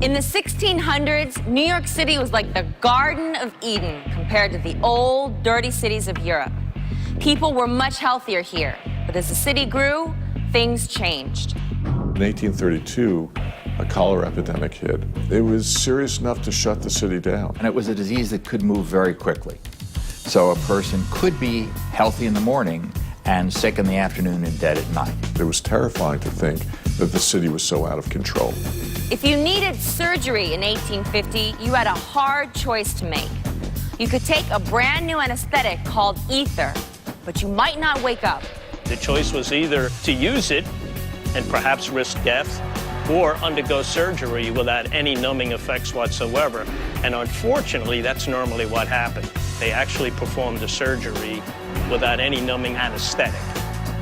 In the 1600s, New York City was like the Garden of Eden compared to the old, dirty cities of Europe. People were much healthier here, but as the city grew, things changed. In 1832, a cholera epidemic hit. It was serious enough to shut the city down. And it was a disease that could move very quickly. So a person could be healthy in the morning and sick in the afternoon and dead at night. It was terrifying to think that the city was so out of control. If you needed surgery in 1850, you had a hard choice to make. You could take a brand new anesthetic called ether, but you might not wake up. The choice was either to use it and perhaps risk death, or undergo surgery without any numbing effects whatsoever. And unfortunately, that's normally what happened. They actually performed the surgery without any numbing anesthetic.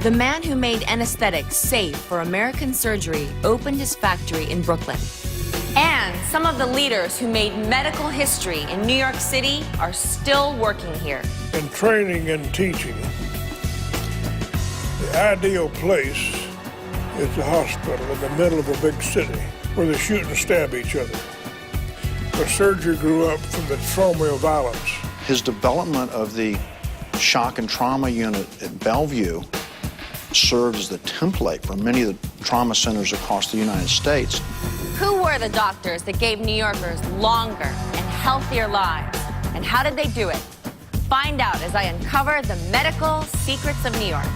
The man who made anesthetics safe for American surgery opened his factory in Brooklyn. And some of the leaders who made medical history in New York City are still working here. In training and teaching, the ideal place is the hospital in the middle of a big city where they shoot and stab each other. The surgery grew up from the trauma of violence. His development of the shock and trauma unit at Bellevue served as the template for many of the trauma centers across the United States. Who were the doctors that gave New Yorkers longer and healthier lives? And how did they do it? Find out as I uncover the medical secrets of New York.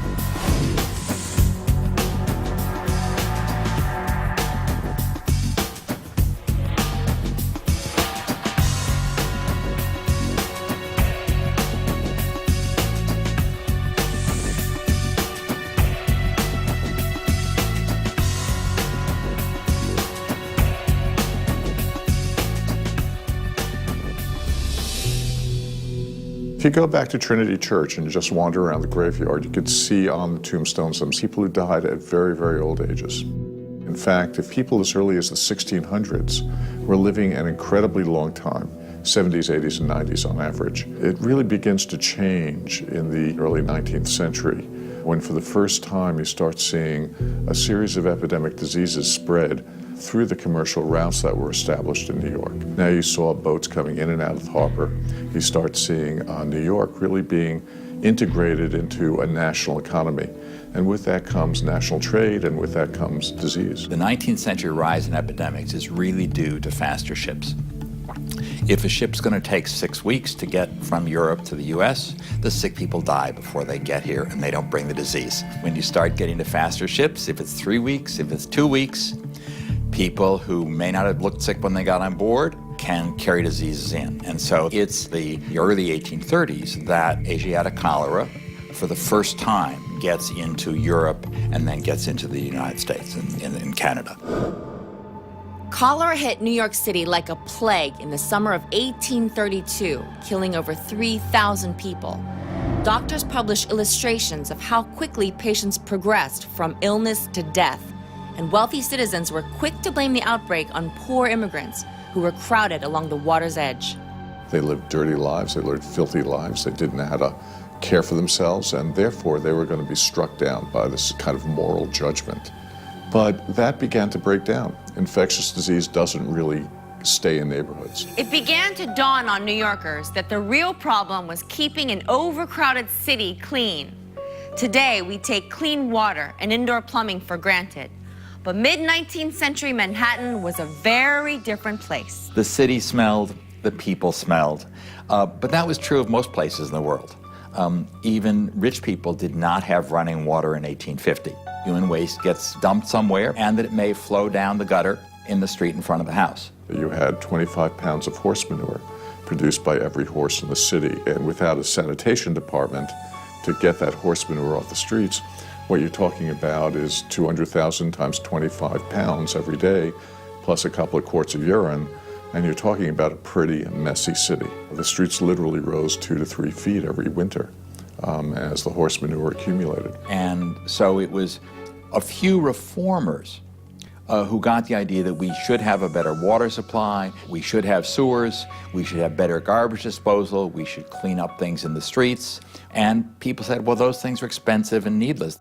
If you go back to Trinity Church and you just wander around the graveyard, you could see on the tombstones some people who died at very, very old ages. In fact, if people as early as the 1600s were living an incredibly long time, 70s, 80s, and 90s on average, it really begins to change in the early 19th century when for the first time you start seeing a series of epidemic diseases spread through the commercial routes that were established in New York. Now you saw boats coming in and out of the harbor. You start seeing New York really being integrated into a national economy. And with that comes national trade, and with that comes disease. The 19th century rise in epidemics is really due to faster ships. If a ship's going to take 6 weeks to get from Europe to the US, the sick people die before they get here and they don't bring the disease. When you start getting to faster ships, if it's 3 weeks, if it's 2 weeks, people who may not have looked sick when they got on board can carry diseases in. And so it's the early 1830s that Asiatic cholera, for the first time, gets into Europe and then gets into the United States and in Canada. Cholera hit New York City like a plague in the summer of 1832, killing over 3,000 people. Doctors published illustrations of how quickly patients progressed from illness to death, and wealthy citizens were quick to blame the outbreak on poor immigrants who were crowded along the water's edge. They lived dirty lives, they lived filthy lives, they didn't know how to care for themselves, and therefore they were going to be struck down by this kind of moral judgment. But that began to break down. Infectious disease doesn't really stay in neighborhoods. It began to dawn on New Yorkers that the real problem was keeping an overcrowded city clean. Today, we take clean water and indoor plumbing for granted. But mid-19th century Manhattan was a very different place. The city smelled, the people smelled, but that was true of most places in the world. Even rich people did not have running water in 1850. Human waste gets dumped somewhere, and that it may flow down the gutter in the street in front of the house. You had 25 pounds of horse manure produced by every horse in the city, and without a sanitation department to get that horse manure off the streets, what you're talking about is 200,000 times 25 pounds every day, plus a couple of quarts of urine, and you're talking about a pretty messy city. The streets literally rose 2 to 3 feet every winter as the horse manure accumulated. And so it was a few reformers who got the idea that we should have a better water supply, we should have sewers, we should have better garbage disposal, we should clean up things in the streets, And people said, well, those things are expensive and needless.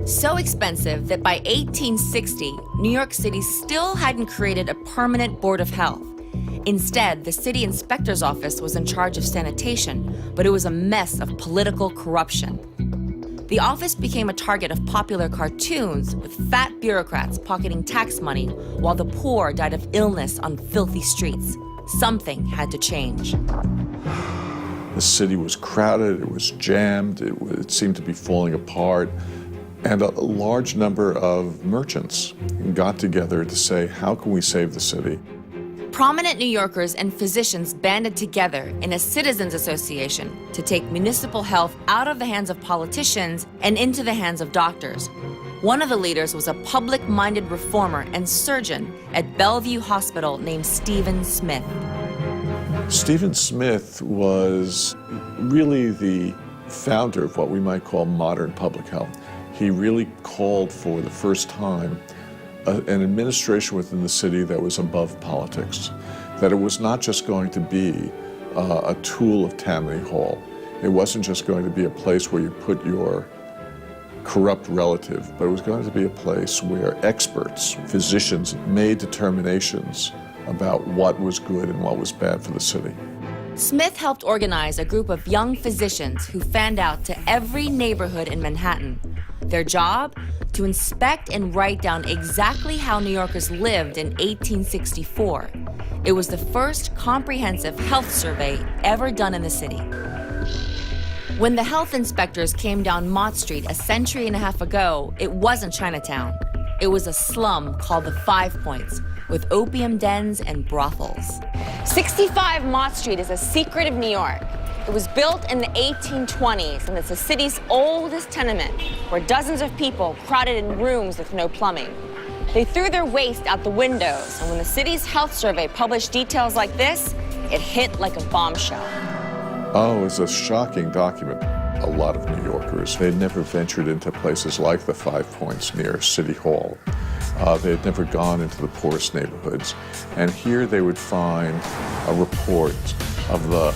So expensive that by 1860, New York City still hadn't created a permanent board of health. Instead, the city inspector's office was in charge of sanitation, but it was a mess of political corruption. The office became a target of popular cartoons with fat bureaucrats pocketing tax money while the poor died of illness on filthy streets. Something had to change. The city was crowded, it was jammed, it seemed to be falling apart. And a large number of merchants got together to say, how can we save the city? Prominent New Yorkers and physicians banded together in a citizens association to take municipal health out of the hands of politicians and into the hands of doctors. One of the leaders was a public-minded reformer and surgeon at Bellevue Hospital named Stephen Smith. Stephen Smith was really the founder of what we might call modern public health. He really called for the first time an administration within the city that was above politics, that it was not just going to be a tool of Tammany Hall. It wasn't just going to be a place where you put your corrupt relative, but it was going to be a place where experts, physicians, made determinations about what was good and what was bad for the city. Smith helped organize a group of young physicians who fanned out to every neighborhood in Manhattan. Their job? To inspect and write down exactly how New Yorkers lived in 1864. It was the first comprehensive health survey ever done in the city. When the health inspectors came down Mott Street a century and a half ago, it wasn't Chinatown. It was a slum called the Five Points, with opium dens and brothels. 65 Mott Street is a secret of New York. It was built in the 1820s, and it's the city's oldest tenement, where dozens of people crowded in rooms with no plumbing. They threw their waste out the windows, and when the city's health survey published details like this, it hit like a bombshell. Oh, it was a shocking document. A lot of New Yorkers, they had never ventured into places like the Five Points near City Hall. They had never gone into the poorest neighborhoods. And here they would find a report of the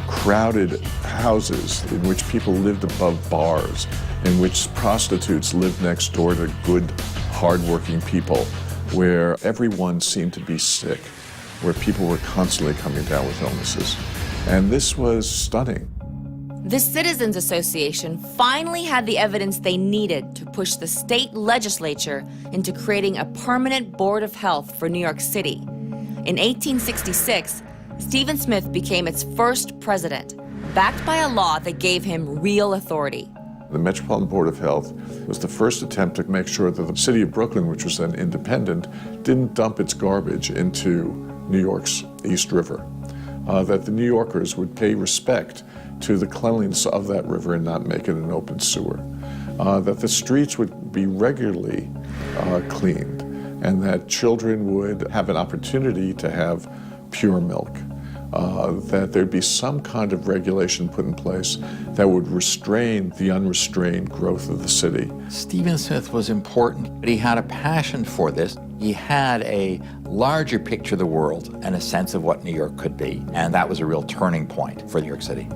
crowded houses in which people lived above bars, in which prostitutes lived next door to good, hardworking people, where everyone seemed to be sick, where people were constantly coming down with illnesses. And this was stunning. The Citizens Association finally had the evidence they needed to push the state legislature into creating a permanent board of health for New York City. In 1866, Stephen Smith became its first president, backed by a law that gave him real authority. The Metropolitan Board of Health was the first attempt to make sure that the city of Brooklyn, which was then independent, didn't dump its garbage into New York's East River. That the New Yorkers would pay respect to the cleanliness of that river and not make it an open sewer. That the streets would be regularly cleaned, and that children would have an opportunity to have pure milk. That there'd be some kind of regulation put in place that would restrain the unrestrained growth of the city. Stephen Smith was important, but he had a passion for this. He had a larger picture of the world and a sense of what New York could be, and that was a real turning point for New York City.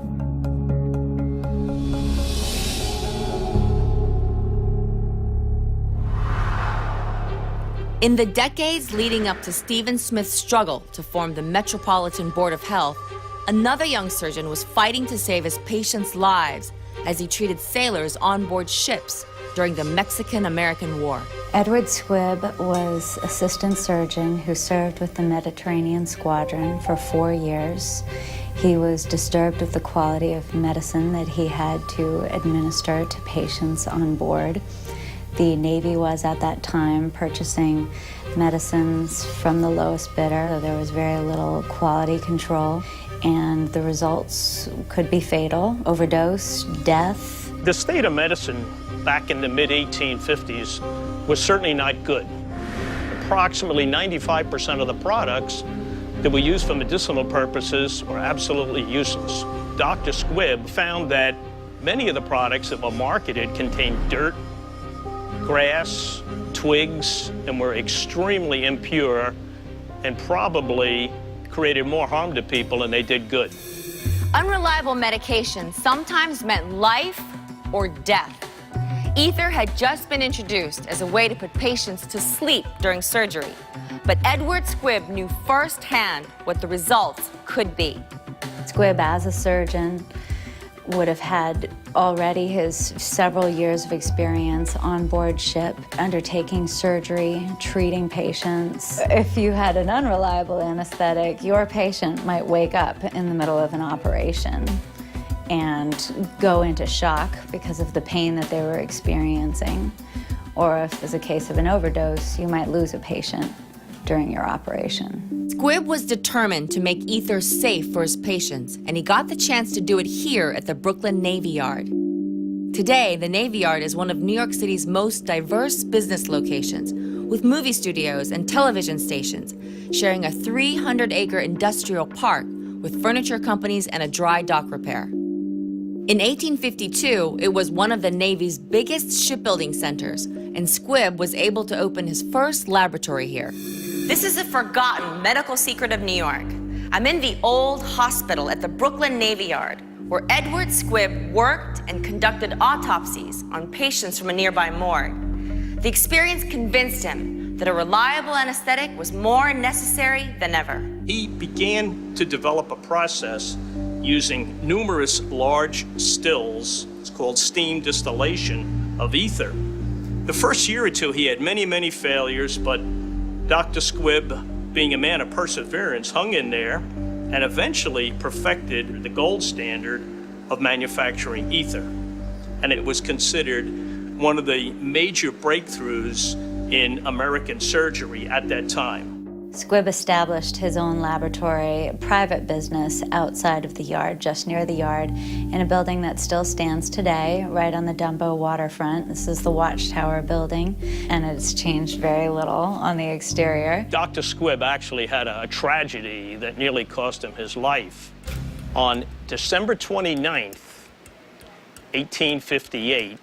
In the decades leading up to Stephen Smith's struggle to form the Metropolitan Board of Health, another young surgeon was fighting to save his patients' lives as he treated sailors on board ships during the Mexican-American War. Edward Squibb was assistant surgeon who served with the Mediterranean Squadron for 4 years. He was disturbed with the quality of medicine that he had to administer to patients on board. The Navy was at that time purchasing medicines from the lowest bidder, so there was very little quality control, and the results could be fatal: overdose, death. The state of medicine back in the mid-1850s was certainly not good. Approximately 95% of the products that were used for medicinal purposes were absolutely useless. Dr. Squibb found that many of the products that were marketed contained dirt, grass, twigs, and were extremely impure and probably created more harm to people than they did good. Unreliable medication sometimes meant life or death. Ether had just been introduced as a way to put patients to sleep during surgery. But Edward Squibb knew firsthand what the results could be. Squibb, as a surgeon, would have had already his several years of experience on board ship, undertaking surgery, treating patients. If you had an unreliable anesthetic, your patient might wake up in the middle of an operation and go into shock because of the pain that they were experiencing. Or if there's a case of an overdose, you might lose a patient during your operation. Squibb was determined to make ether safe for his patients, and he got the chance to do it here at the Brooklyn Navy Yard. Today, the Navy Yard is one of New York City's most diverse business locations, with movie studios and television stations, sharing a 300-acre industrial park with furniture companies and a dry dock repair. In 1852, it was one of the Navy's biggest shipbuilding centers, and Squibb was able to open his first laboratory here. This is a forgotten medical secret of New York. I'm in the old hospital at the Brooklyn Navy Yard, where Edward Squibb worked and conducted autopsies on patients from a nearby morgue. The experience convinced him that a reliable anesthetic was more necessary than ever. He began to develop a process using numerous large stills. It's called steam distillation of ether. The first year or two, he had many failures, but Dr. Squibb, being a man of perseverance, hung in there and eventually perfected the gold standard of manufacturing ether. And it was considered one of the major breakthroughs in American surgery at that time. Squibb established his own laboratory, private business outside of the yard, just near the yard, in a building that still stands today, right on the Dumbo waterfront. This is the Watchtower building, and it's changed very little on the exterior. Dr. Squibb actually had a tragedy that nearly cost him his life. On December 29th, 1858,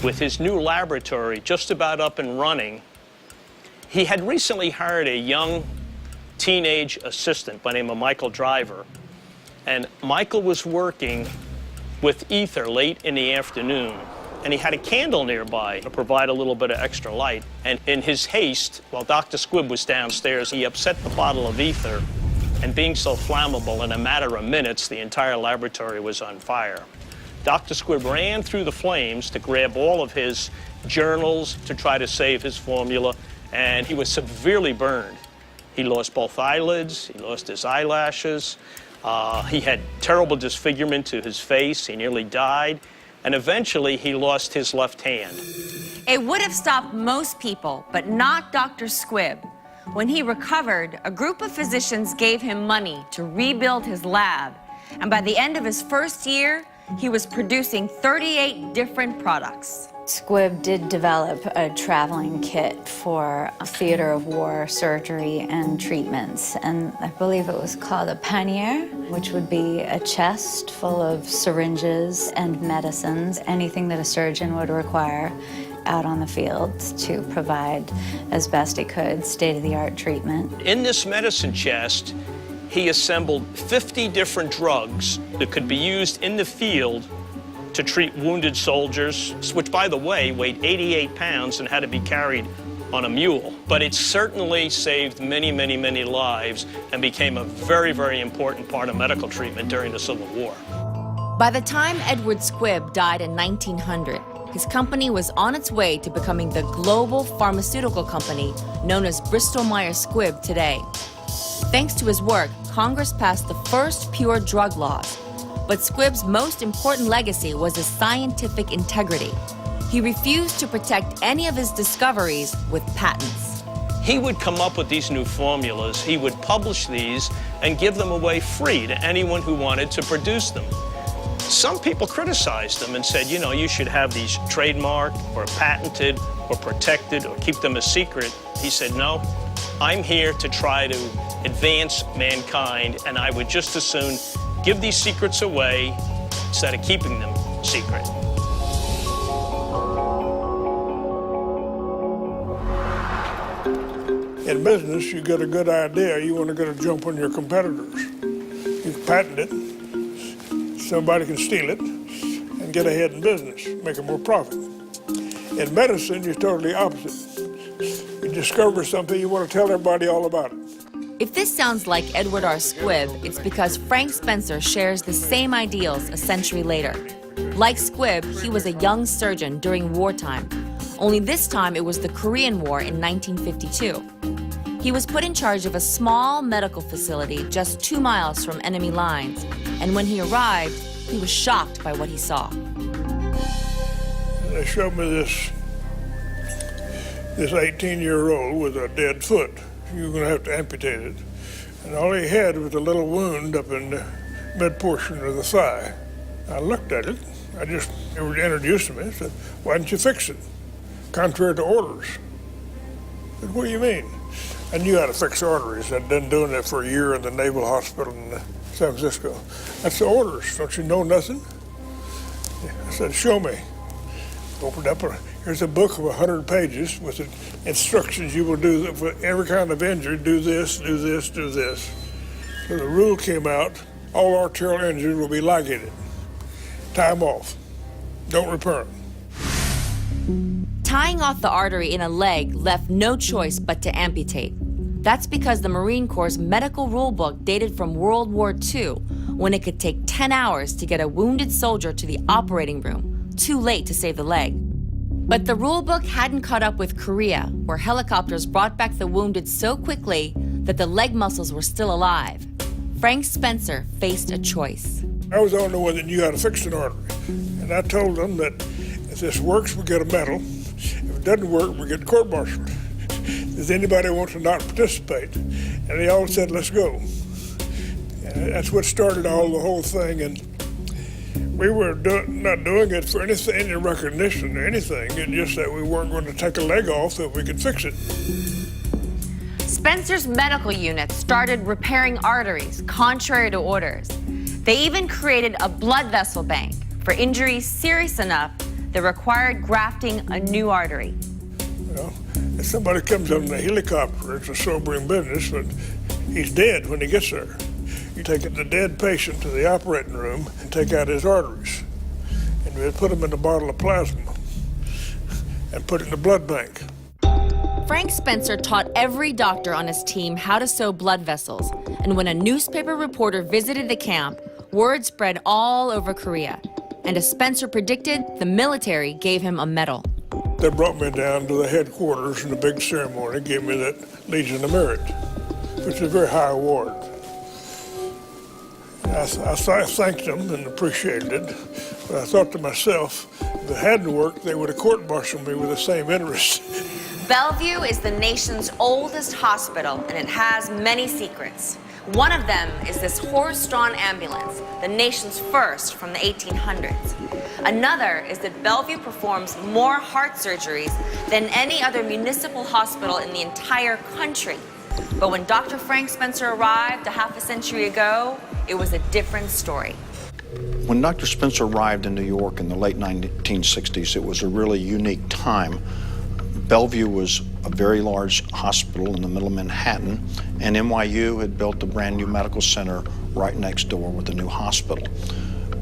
with his new laboratory just about up and running, he had recently hired a young teenage assistant by the name of Michael Driver. And Michael was working with ether late in the afternoon. And he had a candle nearby to provide a little bit of extra light. And in his haste, while Dr. Squibb was downstairs, he upset the bottle of ether. And being so flammable, in a matter of minutes, the entire laboratory was on fire. Dr. Squibb ran through the flames to grab all of his journals to try to save his formula, and he was severely burned. He lost both eyelids, he lost his eyelashes, he had terrible disfigurement to his face, he nearly died, and eventually he lost his left hand. It would have stopped most people, but not Dr. Squibb. When he recovered, a group of physicians gave him money to rebuild his lab, and by the end of his first year, he was producing 38 different products. Squibb did develop a traveling kit for theater of war surgery and treatments, and I believe it was called a pannier, which would be a chest full of syringes and medicines, anything that a surgeon would require out on the field to provide, as best he could, state-of-the-art treatment. In this medicine chest, he assembled 50 different drugs that could be used in the field to treat wounded soldiers, which, by the way, weighed 88 pounds and had to be carried on a mule. But it certainly saved many lives and became a very important part of medical treatment during the Civil War. By the time Edward Squibb died in 1900, his company was on its way to becoming the global pharmaceutical company known as Bristol-Myers Squibb today. Thanks to his work, Congress passed the first pure drug laws. But Squibb's most important legacy was his scientific integrity. He refused to protect any of his discoveries with patents. He would come up with these new formulas, he would publish these, and give them away free to anyone who wanted to produce them. Some people criticized him and said, you know, you should have these trademarked or patented or protected or keep them a secret. He said, no, I'm here to try to advance mankind, and I would just as soon give these secrets away instead of keeping them secret. In business, you get a good idea, you want to get a jump on your competitors. You've patented it, somebody can steal it and get ahead in business, make a more profit. In medicine, you're totally opposite. You discover something, you want to tell everybody all about it. If this sounds like Edward R. Squibb, it's because Frank Spencer shares the same ideals a century later. Like Squibb, he was a young surgeon during wartime. Only this time it was the Korean War in 1952. He was put in charge of a small medical facility just 2 miles from enemy lines, and when he arrived, he was shocked by what he saw. They showed me this 18-year-old with a dead foot. You were going to have to amputate it. And all he had was a little wound up in the mid portion of the thigh. I looked at it. They were introducing me. I said, "Why didn't you fix it?" Contrary to orders. I said, "What do you mean?" I knew how to fix arteries. I'd been doing that for a year in the Naval Hospital in San Francisco. That's the orders. Don't you know nothing? I said, "Show me." Opened up, here's a book of 100 pages with the instructions you will do for every kind of injury. Do this, do this, do this. So the rule came out, all arterial injuries will be ligated. Tie them off. Don't repair them. Tying off the artery in a leg left no choice but to amputate. That's because the Marine Corps' medical rule book dated from World War II, when it could take 10 hours to get a wounded soldier to the operating room, too late to save the leg. But the rule book hadn't caught up with Korea, where helicopters brought back the wounded so quickly that the leg muscles were still alive. Frank Spencer faced a choice. I was the only one that knew how to fix an artery. And I told them that if this works, we get a medal. If it doesn't work, we get court-martialed. Does anybody want to not participate? And they all said, "Let's go." And that's what started the whole thing. And we were not doing it for any recognition or anything. It's just that we weren't going to take a leg off if we could fix it. Spencer's medical unit started repairing arteries, contrary to orders. They even created a blood vessel bank for injuries serious enough that required grafting a new artery. Well, if somebody comes up in a helicopter, it's a sobering business, but he's dead when he gets there. You take the dead patient to the operating room and take out his arteries. And we put them in a bottle of plasma and put it in the blood bank. Frank Spencer taught every doctor on his team how to sew blood vessels. And when a newspaper reporter visited the camp, word spread all over Korea. And as Spencer predicted, the military gave him a medal. They brought me down to the headquarters in a big ceremony, gave me that Legion of Merit, which is a very high award. I thanked them and appreciated it, but I thought to myself, if it hadn't worked, they would have court-martialed me with the same interest. Bellevue is the nation's oldest hospital, and it has many secrets. One of them is this horse-drawn ambulance, the nation's first from the 1800s. Another is that Bellevue performs more heart surgeries than any other municipal hospital in the entire country. But when Dr. Frank Spencer arrived a half a century ago, it was a different story. When Dr. Spencer arrived in New York in the late 1960s, it was a really unique time. Bellevue was a very large hospital in the middle of Manhattan, and NYU had built a brand new medical center right next door with a new hospital.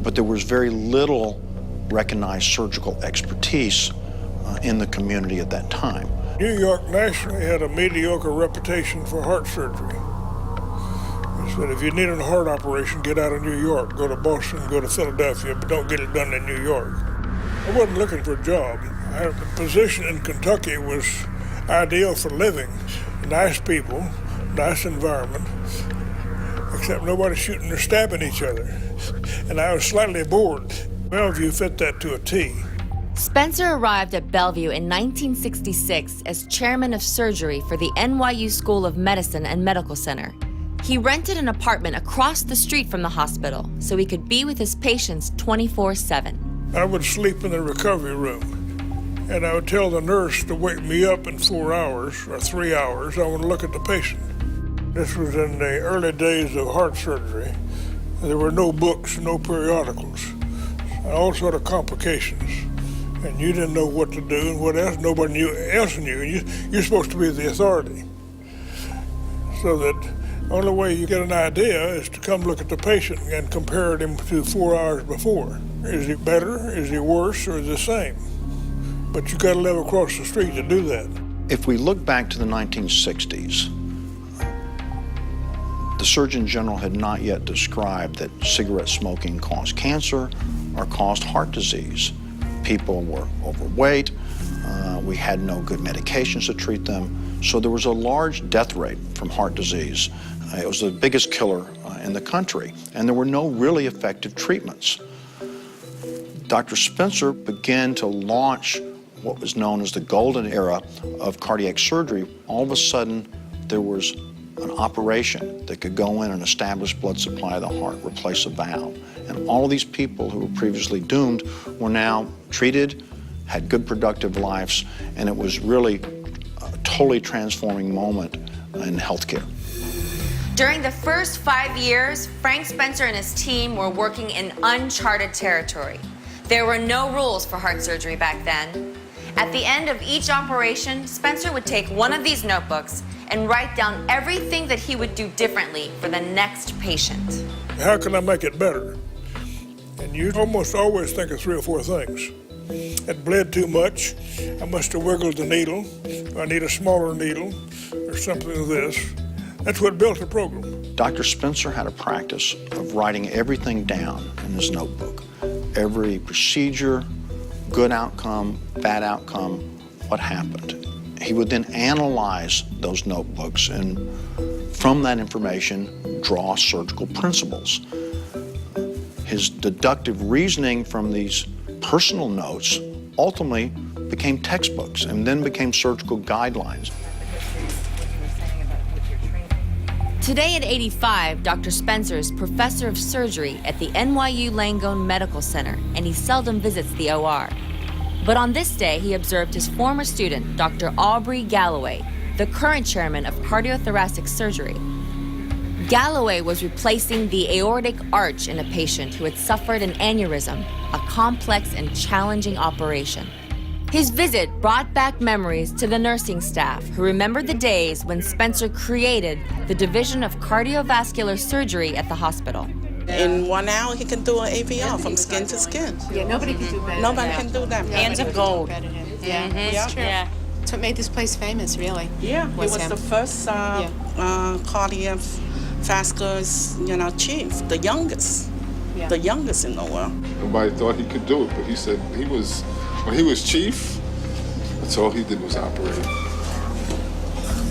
But there was very little recognized surgical expertise in the community at that time. New York nationally had a mediocre reputation for heart surgery. They said, if you need a heart operation, get out of New York. Go to Boston, go to Philadelphia, but don't get it done in New York. I wasn't looking for a job. The position in Kentucky was ideal for living. Nice people, nice environment, except nobody shooting or stabbing each other. And I was slightly bored. Bellevue fit that to a T. Spencer arrived at Bellevue in 1966 as chairman of surgery for the NYU School of Medicine and Medical Center. He rented an apartment across the street from the hospital so he could be with his patients 24/7. I would sleep in the recovery room, and I would tell the nurse to wake me up in 4 hours or 3 hours. I want to look at the patient. This was in the early days of heart surgery. There were no books, no periodicals, all sort of complications. And you didn't know what to do and what else. Nobody else knew. You're supposed to be the authority. So that Only way you get an idea is to come look at the patient and compare him to 4 hours before. Is he better, is he worse, or the same? But you gotta live across the street to do that. If we look back to the 1960s, the Surgeon General had not yet described that cigarette smoking caused cancer or caused heart disease. People were overweight, we had no good medications to treat them, so there was a large death rate from heart disease. It was the biggest killer in the country, and there were no really effective treatments. Dr. Spencer began to launch what was known as the golden era of cardiac surgery. All of a sudden, there was an operation that could go in and establish blood supply of the heart, replace a valve. And all of these people who were previously doomed were now treated, had good productive lives, and it was really a totally transforming moment in healthcare. During the first 5 years, Frank Spencer and his team were working in uncharted territory. There were no rules for heart surgery back then. At the end of each operation, Spencer would take one of these notebooks and write down everything that he would do differently for the next patient. How can I make it better? And you almost always think of 3 or 4 things. It bled too much, I must have wiggled the needle, I need a smaller needle, or something of this. That's what built the program. Dr. Spencer had a practice of writing everything down in his notebook. Every procedure, good outcome, bad outcome, what happened. He would then analyze those notebooks and from that information draw surgical principles. His deductive reasoning from these personal notes ultimately became textbooks and then became surgical guidelines. Today at 85, Dr. Spencer is professor of surgery at the NYU Langone Medical Center, and he seldom visits the OR. But on this day, he observed his former student, Dr. Aubrey Galloway, the current chairman of cardiothoracic surgery. Galloway was replacing the aortic arch in a patient who had suffered an aneurysm, a complex and challenging operation. His visit brought back memories to the nursing staff who remembered the days when Spencer created the Division of Cardiovascular Surgery at the hospital. In 1 hour, he can do an AVR from skin to skin. Yeah, nobody can do better. Nobody can do that. Hands of gold. Yeah, that's true. Yeah. That's what made this place famous, really. Yeah, he was him. the first cardiovascular, chief, the youngest in the world. Nobody thought he could do it, but he said when he was chief, that's all he did was operate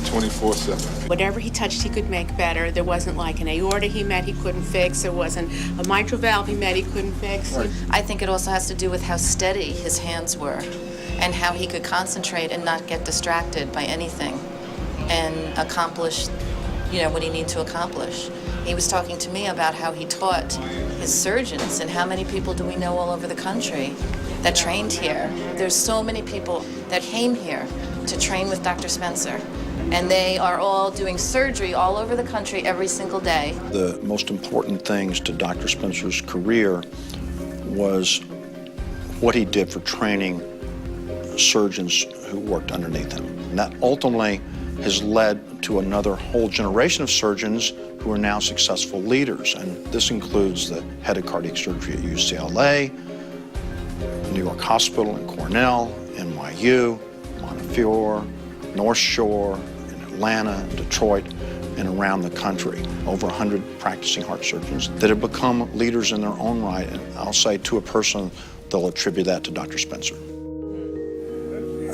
24/7. Whatever he touched, he could make better. There wasn't like an aorta he met he couldn't fix. There wasn't a mitral valve he met he couldn't fix. Right. I think it also has to do with how steady his hands were and how he could concentrate and not get distracted by anything and accomplish, what he needed to accomplish. He was talking to me about how he taught his surgeons, and how many people do we know all over the country that trained here. There's so many people that came here to train with Dr. Spencer, and they are all doing surgery all over the country every single day. The most important things to Dr. Spencer's career was what he did for training surgeons who worked underneath him. And that ultimately has led to another whole generation of surgeons who are now successful leaders. And this includes the head of cardiac surgery at UCLA, New York Hospital and Cornell, NYU, Montefiore, North Shore, in Atlanta, Detroit, and around the country. Over 100 practicing heart surgeons that have become leaders in their own right. And I'll say to a person, they'll attribute that to Dr. Spencer.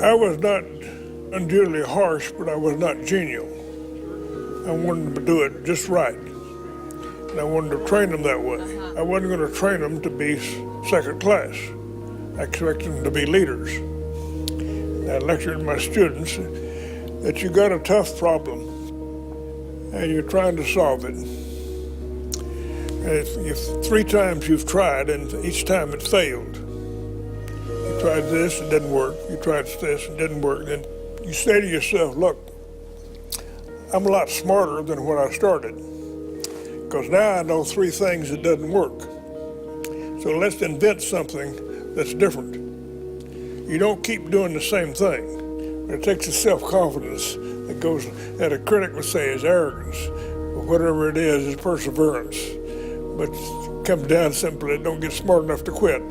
I was not unduly harsh, but I was not genial. I wanted to do it just right. And I wanted to train them that way. I wasn't going to train them to be second class. I expected them to be leaders. I lectured my students that you got a tough problem and you're trying to solve it. And if 3 times you've tried and each time it failed, you tried this, it didn't work. You tried this, it didn't work. Then you say to yourself, look, I'm a lot smarter than when I started, because now I know 3 things that doesn't work. So let's invent something that's different. You don't keep doing the same thing. It takes a self-confidence that goes, that a critic would say is arrogance. But whatever it is perseverance. But it comes down simply, don't get smart enough to quit.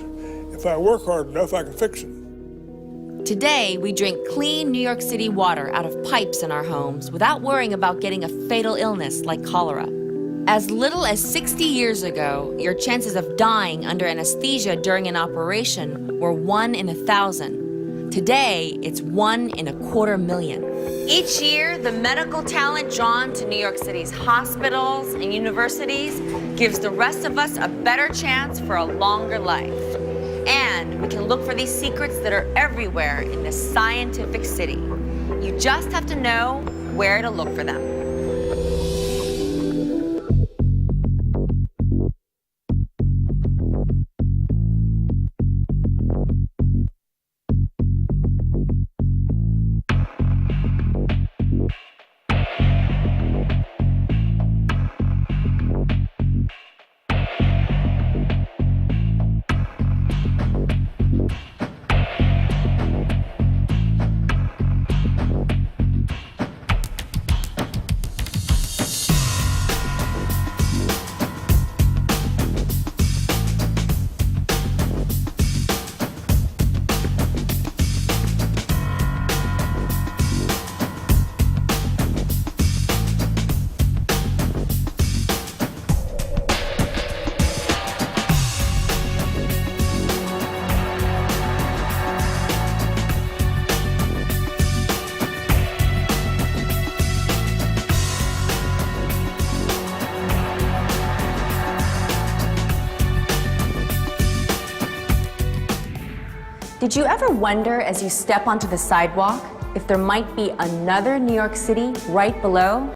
If I work hard enough, I can fix it. Today, we drink clean New York City water out of pipes in our homes without worrying about getting a fatal illness like cholera. As little as 60 years ago, your chances of dying under anesthesia during an operation were 1 in 1,000. Today, it's 1 in 250,000. Each year, the medical talent drawn to New York City's hospitals and universities gives the rest of us a better chance for a longer life. And we can look for these secrets that are everywhere in this scientific city. You just have to know where to look for them. Did you ever wonder as you step onto the sidewalk if there might be another New York City right below?